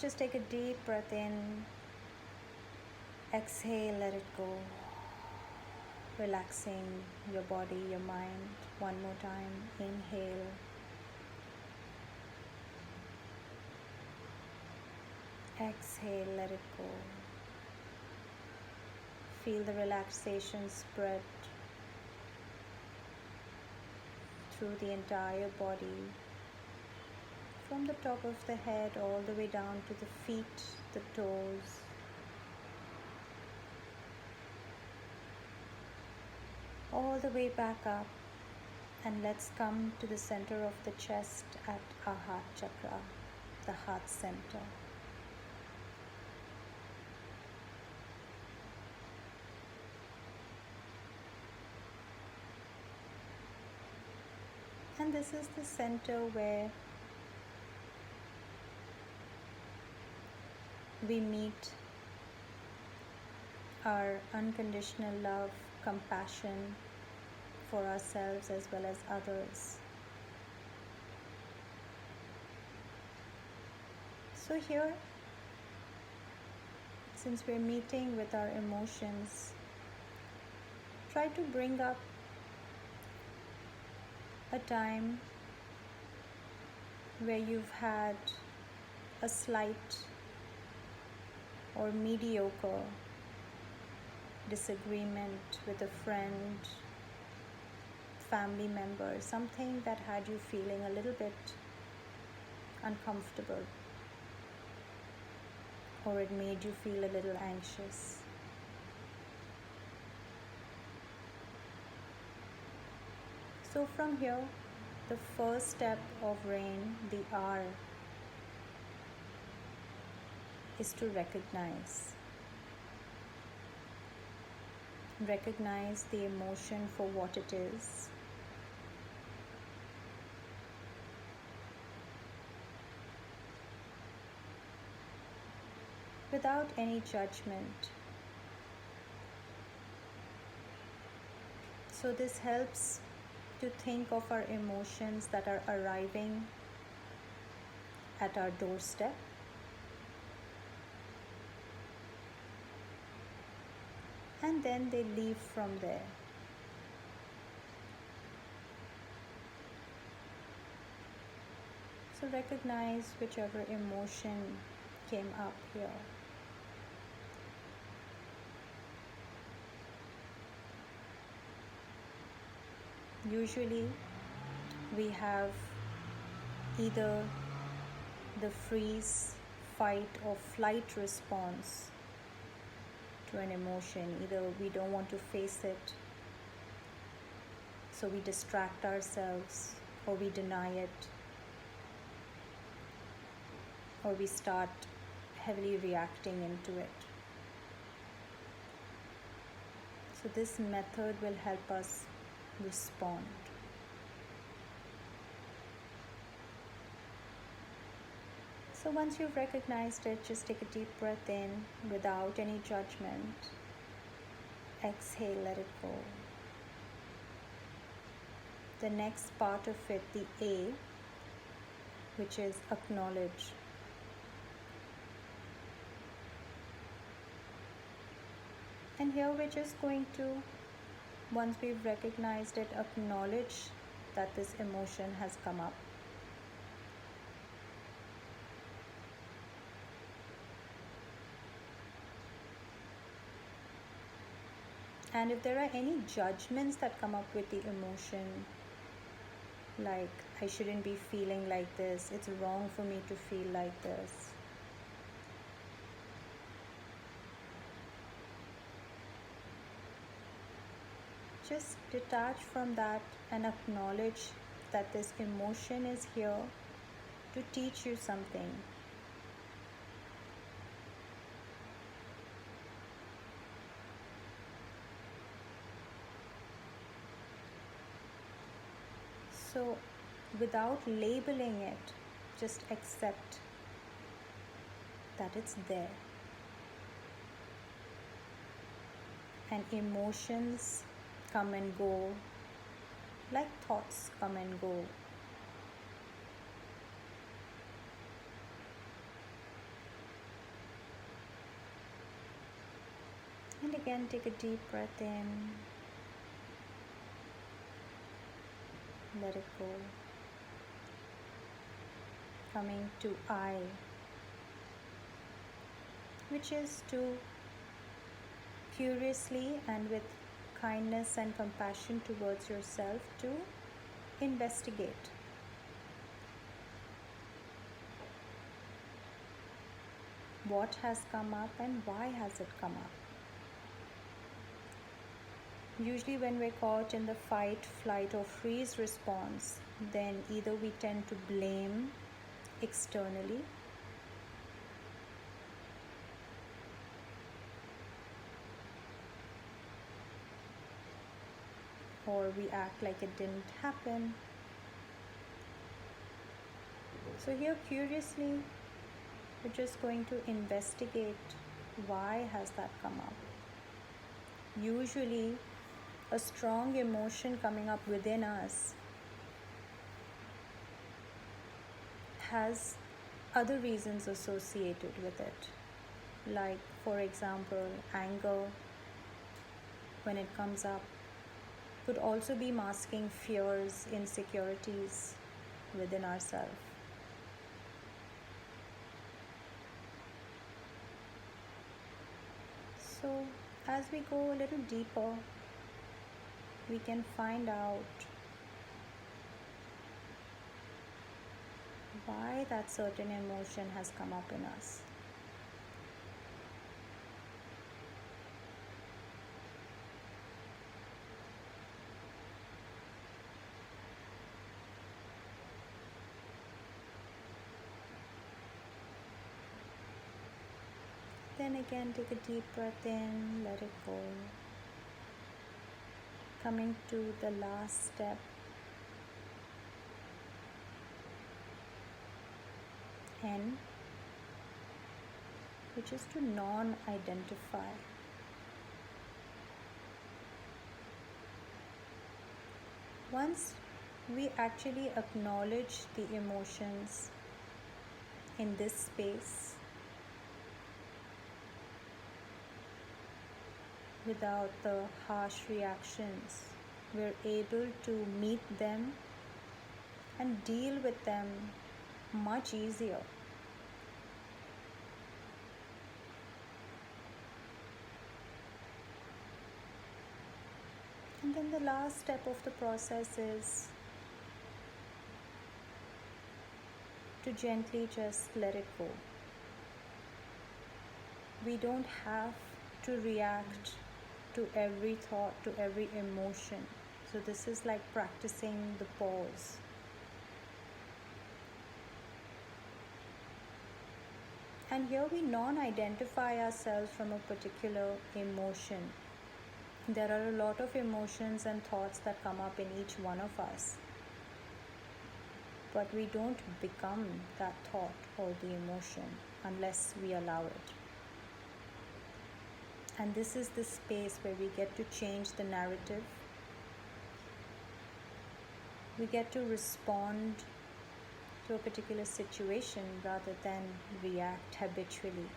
Just take a deep breath in. Exhale, let it go. Relaxing your body, your mind. One more time. Inhale. Exhale, let it go. Feel the relaxation spread through the entire body, from the top of the head all the way down to the feet, the toes. All the way back up, and let's come to the center of the chest at our heart chakra, the heart center. And this is the center where we meet our unconditional love, compassion for ourselves as well as others. So here, since we're meeting with our emotions, try to bring up a time where you've had a slight or mediocre disagreement with a friend, family member, something that had you feeling a little bit uncomfortable, or it made you feel a little anxious. So from here, the first step of R.A.I.N, the R, is to recognize. Recognize the emotion for what it is. Without any judgment. So this helps to think of our emotions that are arriving at our doorstep. And then they leave from there. So recognize whichever emotion came up here. Usually we have either the freeze, fight or flight response to an emotion. Either we don't want to face it, so we distract ourselves, or we deny it, or we start heavily reacting into it. So this method will help us respond. So once you've recognized it, just take a deep breath in without any judgment. Exhale, let it go. The next part of it, the A, which is acknowledge. And here we're just going to, once we've recognized it, acknowledge that this emotion has come up. And if there are any judgments that come up with the emotion, like I shouldn't be feeling like this, it's wrong for me to feel like this, just detach from that and acknowledge that this emotion is here to teach you something. So without labeling it, just accept that it's there. And emotions come and go, like thoughts come and go. And again, take a deep breath in, let it go. Coming to I, which is to curiously and with kindness and compassion towards yourself to investigate. What has come up and why has it come up? Usually when we're caught in the fight, flight or freeze response, then either we tend to blame externally, or we act like it didn't happen. So here, curiously, we're just going to investigate why has that come up. Usually, a strong emotion coming up within us has other reasons associated with it. Like, for example, anger, when it comes up, could also be masking fears, insecurities within ourselves. So, as we go a little deeper, we can find out why that certain emotion has come up in us. Then again, take a deep breath in, let it go. Coming to the last step, N, which is to non-identify. Once we actually acknowledge the emotions in this space without the harsh reactions, we're able to meet them and deal with them much easier. And then the last step of the process is to gently just let it go. We don't have to react to every thought, to every emotion. So this is like practicing the pause. And here we non-identify ourselves from a particular emotion. There are a lot of emotions and thoughts that come up in each one of us. But we don't become that thought or the emotion unless we allow it. And this is the space where we get to change the narrative. We get to respond to a particular situation rather than react habitually.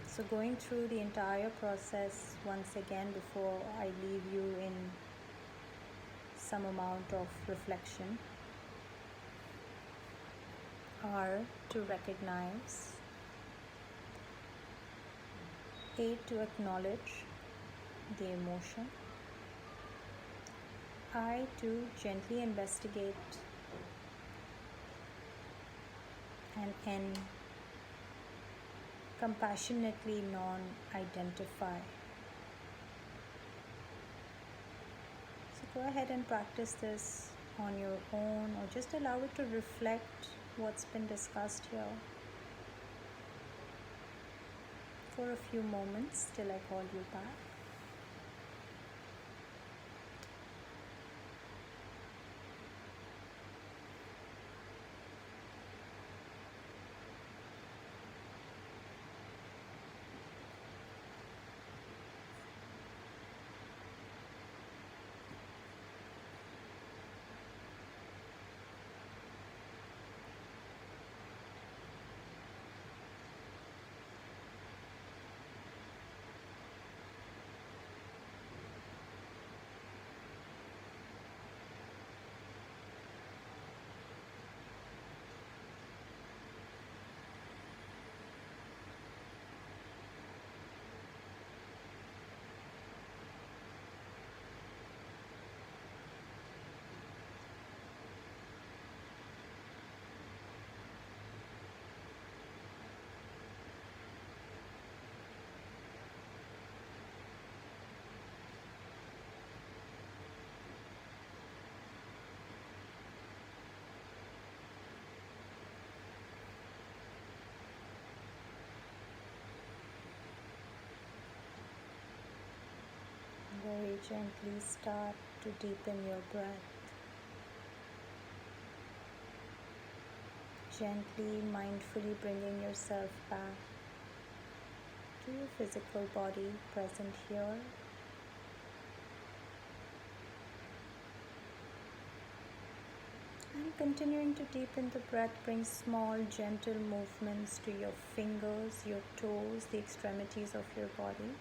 So going through the entire process once again before I leave you in some amount of reflection. R, to recognize. A, to acknowledge the emotion. I, to gently investigate. And N, compassionately non-identify. So go ahead and practice this on your own, or just allow it to reflect what's been discussed here for a few moments till I call you back. gently start to deepen your breath. Gently, mindfully bringing yourself back to your physical body present here. And continuing to deepen the breath, bring small, gentle movements to your fingers, your toes, the extremities of your body.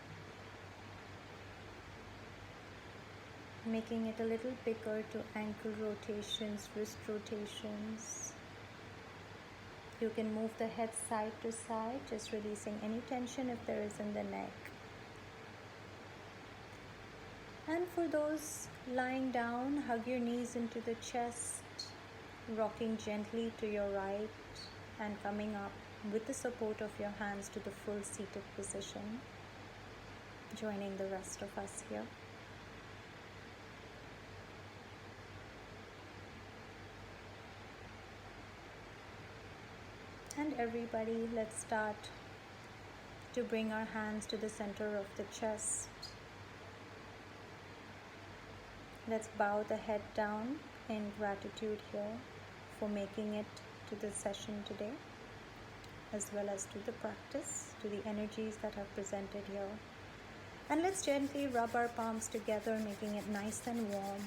Making it a little bigger to ankle rotations, wrist rotations. You can move the head side to side, just releasing any tension if there is in the neck. And for those lying down, hug your knees into the chest, rocking gently to your right and coming up with the support of your hands to the full seated position, joining the rest of us here. And everybody, let's start to bring our hands to the center of the chest. Let's bow the head down in gratitude here for making it to the session today, as well as to the practice, to the energies that have presented here. And let's gently rub our palms together, making it nice and warm.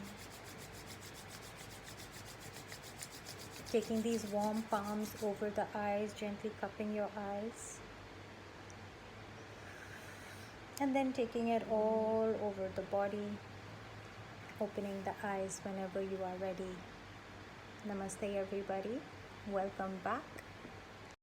Taking these warm palms over the eyes, gently cupping your eyes. And then taking it all over the body, opening the eyes whenever you are ready. Namaste everybody. Welcome back.